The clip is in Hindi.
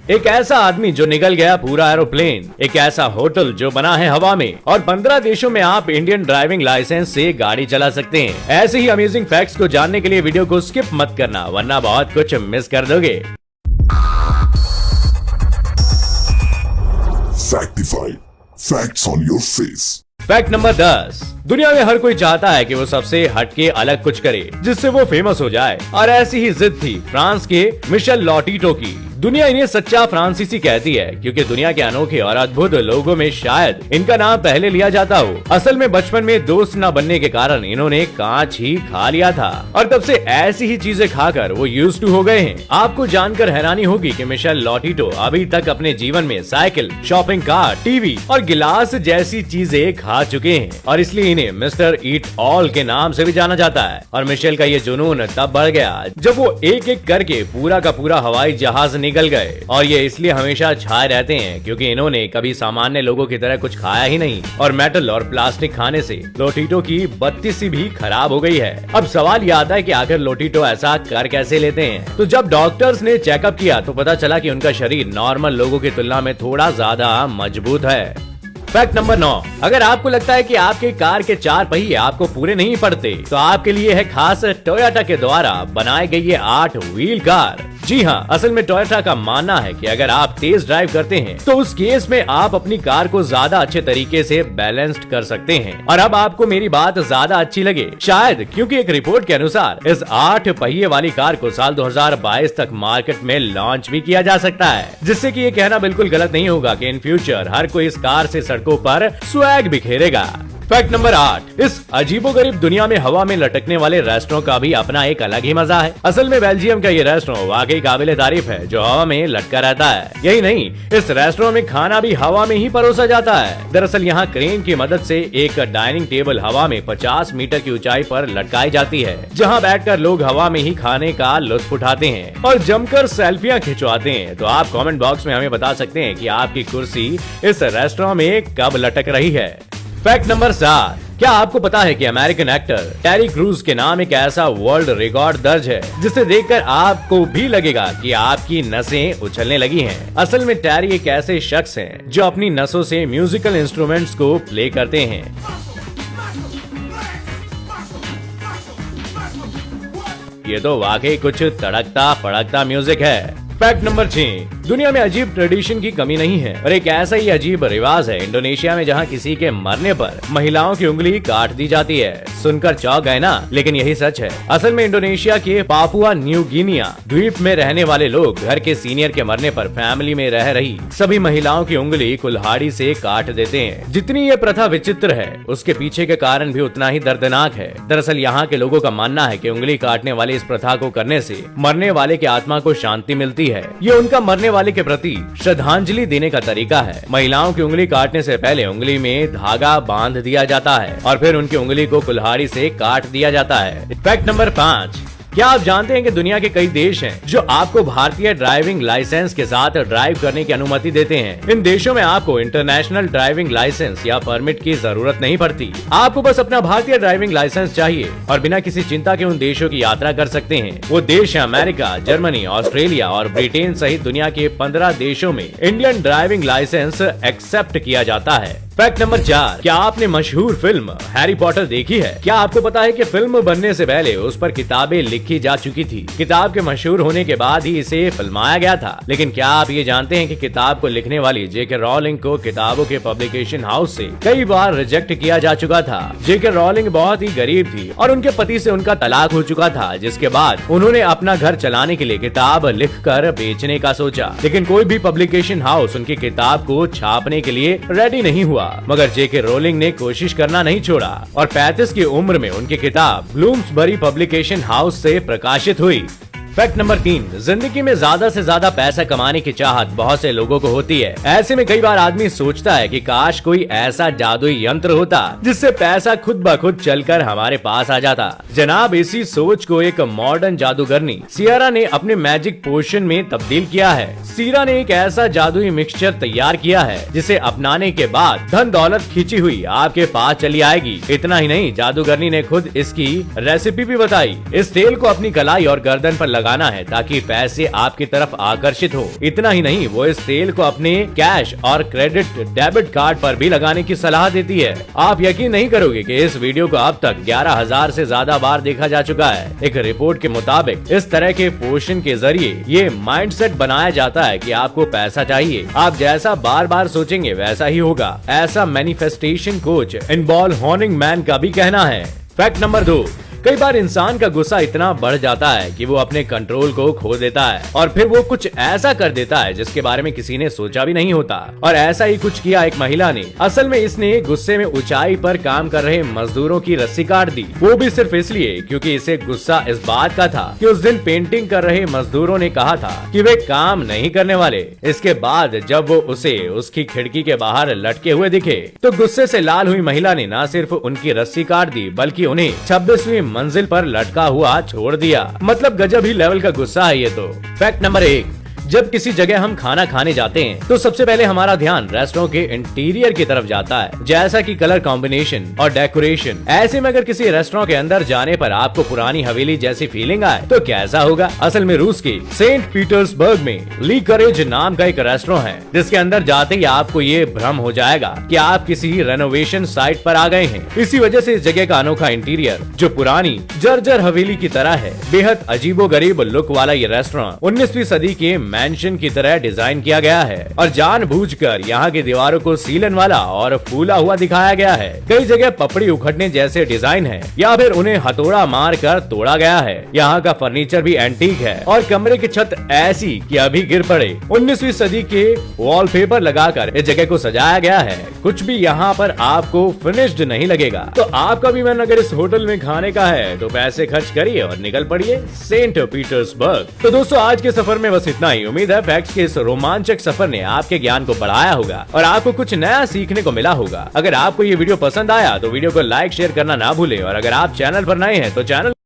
एक ऐसा आदमी जो निकल गया पूरा एरोप्लेन, एक ऐसा होटल जो बना है हवा में, और 15 देशों में आप इंडियन ड्राइविंग लाइसेंस से गाड़ी चला सकते हैं। ऐसे ही अमेजिंग फैक्ट्स को जानने के लिए वीडियो को स्किप मत करना, वरना बहुत कुछ मिस कर दोगे। Factified. Facts on your face. Fact number 10। दुनिया में हर कोई चाहता है कि वो सबसे हटके अलग कुछ करे जिससे वो फेमस हो जाए, और ऐसी ही जिद थी फ्रांस के मिशेल लॉटिटो की। दुनिया इन्हें सच्चा फ्रांसीसी कहती है क्योंकि दुनिया के अनोखे और अद्भुत लोगों में शायद इनका नाम पहले लिया जाता हो। असल में बचपन में दोस्त न बनने के कारण इन्होंने कांच ही खा लिया था और तब से ऐसी ही चीजें खाकर वो यूज्ड टू हो गए हैं। आपको जानकर हैरानी होगी कि मिशेल लॉटिटो अभी तक अपने जीवन में साइकिल, शॉपिंग कार्ट, टीवी और गिलास जैसी चीजें खा चुके हैं, और इसलिए इन्हें मिस्टर ईट ऑल के नाम से भी जाना जाता है। और मिशेल का ये जुनून तब बढ़ गया जब वो एक एक करके पूरा का पूरा हवाई जहाज निकल गए, और ये इसलिए हमेशा छाए रहते हैं क्योंकि इन्होंने कभी सामान्य लोगों की तरह कुछ खाया ही नहीं, और मेटल और प्लास्टिक खाने से लोटिटो की बत्तीसी भी खराब हो गई है। अब सवाल ये आता है कि आखिर लोटिटो ऐसा कर कैसे लेते हैं। तो जब डॉक्टर्स ने चेकअप किया तो पता चला कि उनका शरीर नॉर्मल लोगों की तुलना में थोड़ा ज्यादा मजबूत है। Fact number 9। अगर आपको लगता है कि आपके कार के 4 पहिए आपको पूरे नहीं पड़ते, तो आपके लिए है खास टोयोटा के द्वारा बनाई गई ये 8 व्हील कार। जी हाँ, असल में टोयोटा का मानना है कि अगर आप तेज ड्राइव करते हैं तो उस केस में आप अपनी कार को ज्यादा अच्छे तरीके से बैलेंस्ड कर सकते हैं। और अब आपको मेरी बात ज्यादा अच्छी लगे शायद, क्योंकि एक रिपोर्ट के अनुसार इस 8 पहिए वाली कार को साल 2022 तक मार्केट में लॉन्च भी किया जा सकता है, जिससे कि ये कहना बिल्कुल गलत नहीं होगा कि इन फ्यूचर हर कोई इस कार से सड़कों पर स्वैग बिखेरेगा। Fact number 8। इस अजीबोगरीब दुनिया में हवा में लटकने वाले रेस्टोरेंट का भी अपना एक अलग ही मजा है। असल में बेल्जियम का ये रेस्टोरेंट वाकई काबिले तारीफ है, जो हवा में लटका रहता है। यही नहीं, इस रेस्टोरेंट में खाना भी हवा में ही परोसा जाता है। दरअसल यहाँ क्रेन की मदद से एक डाइनिंग टेबल हवा में 50 मीटर की ऊंचाई पर लटकाई जाती है, जहाँ बैठकर लोग हवा में ही खाने का लुत्फ उठाते हैं और जमकर सेल्फियां खिंचवाते हैं। तो आप कमेंट बॉक्स में हमें बता सकते हैं कि आपकी कुर्सी इस रेस्टोरेंट में कब लटक रही है। Fact number 7। क्या आपको पता है कि अमेरिकन एक्टर टेरी क्रूज के नाम एक ऐसा वर्ल्ड रिकॉर्ड दर्ज है जिसे देखकर आपको भी लगेगा कि आपकी नसें उछलने लगी हैं। असल में टेरी एक ऐसे शख्स हैं जो अपनी नसों से म्यूजिकल इंस्ट्रूमेंट्स को प्ले करते हैं। ये तो वाकई कुछ तड़कता फड़कता म्यूजिक है। Fact number 6। दुनिया में अजीब ट्रेडिशन की कमी नहीं है, और एक ऐसा ही अजीब रिवाज है इंडोनेशिया में, जहाँ किसी के मरने पर महिलाओं की उंगली काट दी जाती है। सुनकर चौंक गए ना, लेकिन यही सच है। असल में इंडोनेशिया के पापुआ न्यू गिनिया द्वीप में रहने वाले लोग घर के सीनियर के मरने पर फैमिली में रह रही सभी महिलाओं की उंगली कुल्हाड़ी से काट देते हैं। जितनी ये प्रथा विचित्र है, उसके पीछे के कारण भी उतना ही दर्दनाक है। दरअसल यहाँ के लोगों का मानना है कि उंगली काटने वाली इस प्रथा को करने से मरने वाले की आत्मा को शांति मिलती है। ये उनका मरने वाले के प्रति श्रद्धांजलि देने का तरीका है। महिलाओं की उंगली काटने से पहले उंगली में धागा बांध दिया जाता है और फिर उनकी उंगली को कुल्हाड़ी से काट दिया जाता है। Fact number 5। क्या आप जानते हैं कि दुनिया के कई देश हैं जो आपको भारतीय ड्राइविंग लाइसेंस के साथ ड्राइव करने की अनुमति देते हैं। इन देशों में आपको इंटरनेशनल ड्राइविंग लाइसेंस या परमिट की जरूरत नहीं पड़ती। आपको बस अपना भारतीय ड्राइविंग लाइसेंस चाहिए और बिना किसी चिंता के उन देशों की यात्रा कर सकते हैं। वो देश है अमेरिका, जर्मनी, ऑस्ट्रेलिया और ब्रिटेन सहित दुनिया के 15 देशों में इंडियन ड्राइविंग लाइसेंस एक्सेप्ट किया जाता है। Fact number 4। क्या आपने मशहूर फिल्म हैरी पॉटर देखी है? क्या आपको पता है कि फिल्म बनने से पहले उस पर किताबें लिखी जा चुकी थी? किताब के मशहूर होने के बाद ही इसे फिल्माया गया था। लेकिन क्या आप ये जानते हैं कि किताब को लिखने वाली जेके रॉलिंग को किताबों के पब्लिकेशन हाउस से कई बार रिजेक्ट किया जा चुका था। जेके रॉलिंग बहुत ही गरीब थी और उनके पति से उनका तलाक हो चुका था, जिसके बाद उन्होंने अपना घर चलाने के लिए किताब लिखकर बेचने का सोचा, लेकिन कोई भी पब्लिकेशन हाउस उनकी किताब को छापने के लिए रेडी नहीं हुआ। मगर जेके रोलिंग ने कोशिश करना नहीं छोड़ा और 35 की उम्र में उनकी किताब ब्लूम्सबरी पब्लिकेशन हाउस से प्रकाशित हुई। Fact number 3। जिंदगी में ज्यादा से ज्यादा पैसा कमाने की चाहत बहुत से लोगों को होती है। ऐसे में कई बार आदमी सोचता है कि काश कोई ऐसा जादुई यंत्र होता जिससे पैसा खुद ब खुद चलकर हमारे पास आ जाता। जनाब, इसी सोच को एक मॉडर्न जादूगरनी सियरा ने अपने मैजिक पोशन में तब्दील किया है। सियरा ने एक ऐसा जादुई मिक्सचर तैयार किया है जिसे अपनाने के बाद धन दौलत खींची हुई आपके पास चली आएगी। इतना ही नहीं, जादूगरनी ने खुद इसकी रेसिपी भी बताई। इस तेल को अपनी कलाई और गर्दन पर लगाना है ताकि पैसे आपकी तरफ आकर्षित हो। इतना ही नहीं, वो इस तेल को अपने कैश और क्रेडिट डेबिट कार्ड पर भी लगाने की सलाह देती है। आप यकीन नहीं करोगे कि इस वीडियो को अब तक 11,000 से ज्यादा बार देखा जा चुका है। एक रिपोर्ट के मुताबिक इस तरह के पोषण के जरिए ये माइंडसेट बनाया जाता है कि आपको पैसा चाहिए, आप जैसा बार बार सोचेंगे वैसा ही होगा। ऐसा मैनिफेस्टेशन कोच इनबॉल हॉर्निंग मैन का भी कहना है। फैक्ट नंबर 2, कई बार इंसान का गुस्सा इतना बढ़ जाता है कि वो अपने कंट्रोल को खो देता है और फिर वो कुछ ऐसा कर देता है जिसके बारे में किसी ने सोचा भी नहीं होता। और ऐसा ही कुछ किया एक महिला ने। असल में इसने गुस्से में ऊंचाई पर काम कर रहे मजदूरों की रस्सी काट दी, वो भी सिर्फ इसलिए क्योंकि इसे गुस्सा इस बात का था कि उस दिन पेंटिंग कर रहे मजदूरों ने कहा था कि वे काम नहीं करने वाले। इसके बाद जब वो उसे उसकी खिड़की के बाहर लटके हुए दिखे तो गुस्से से लाल हुई महिला ने न सिर्फ उनकी रस्सी काट दी बल्कि उन्हें 26वीं मंजिल पर लटका हुआ छोड़ दिया। मतलब गजब ही लेवल का गुस्सा है ये तो। फैक्ट नंबर 1, जब किसी जगह हम खाना खाने जाते हैं तो सबसे पहले हमारा ध्यान रेस्टोरेंट के इंटीरियर की तरफ जाता है, जैसा कि कलर कॉम्बिनेशन और डेकोरेशन। ऐसे में अगर किसी रेस्टोरेंट के अंदर जाने पर आपको पुरानी हवेली जैसी फीलिंग आए तो कैसा होगा? असल में रूस के सेंट पीटर्सबर्ग में ली करेज नाम का एक रेस्टोरेंट है जिसके अंदर जाते ही आपको ये भ्रम हो जाएगा कि आप किसी रेनोवेशन साइट पर आ गए हैं। इसी वजह से इस जगह का अनोखा इंटीरियर जो पुरानी जर्जर हवेली की तरह है, बेहद अजीबोगरीब लुक वाला ये रेस्टोरेंट 19वीं सदी के मैंशन की तरह डिजाइन किया गया है और जानबूझकर यहाँ की दीवारों को सीलन वाला और फूला हुआ दिखाया गया है। कई जगह पपड़ी उखड़ने जैसे डिजाइन है या फिर उन्हें हथौड़ा मार कर तोड़ा गया है। यहाँ का फर्नीचर भी एंटीक है और कमरे की छत ऐसी कि अभी गिर पड़े। 19वीं सदी के वॉलपेपर लगाकर इस जगह को सजाया गया है। कुछ भी यहाँ पर आपको फिनिश्ड नहीं लगेगा। तो आपका भी मन अगर इस होटल में खाने का है तो पैसे खर्च करिए और निकल पड़िए सेंट पीटर्सबर्ग। तो दोस्तों, आज के सफर में बस इतना ही। उम्मीद है फैक्ट्स के इस रोमांचक सफर ने आपके ज्ञान को बढ़ाया होगा और आपको कुछ नया सीखने को मिला होगा। अगर आपको ये वीडियो पसंद आया तो वीडियो को लाइक शेयर करना ना भूलें और अगर आप चैनल पर नए हैं तो चैनल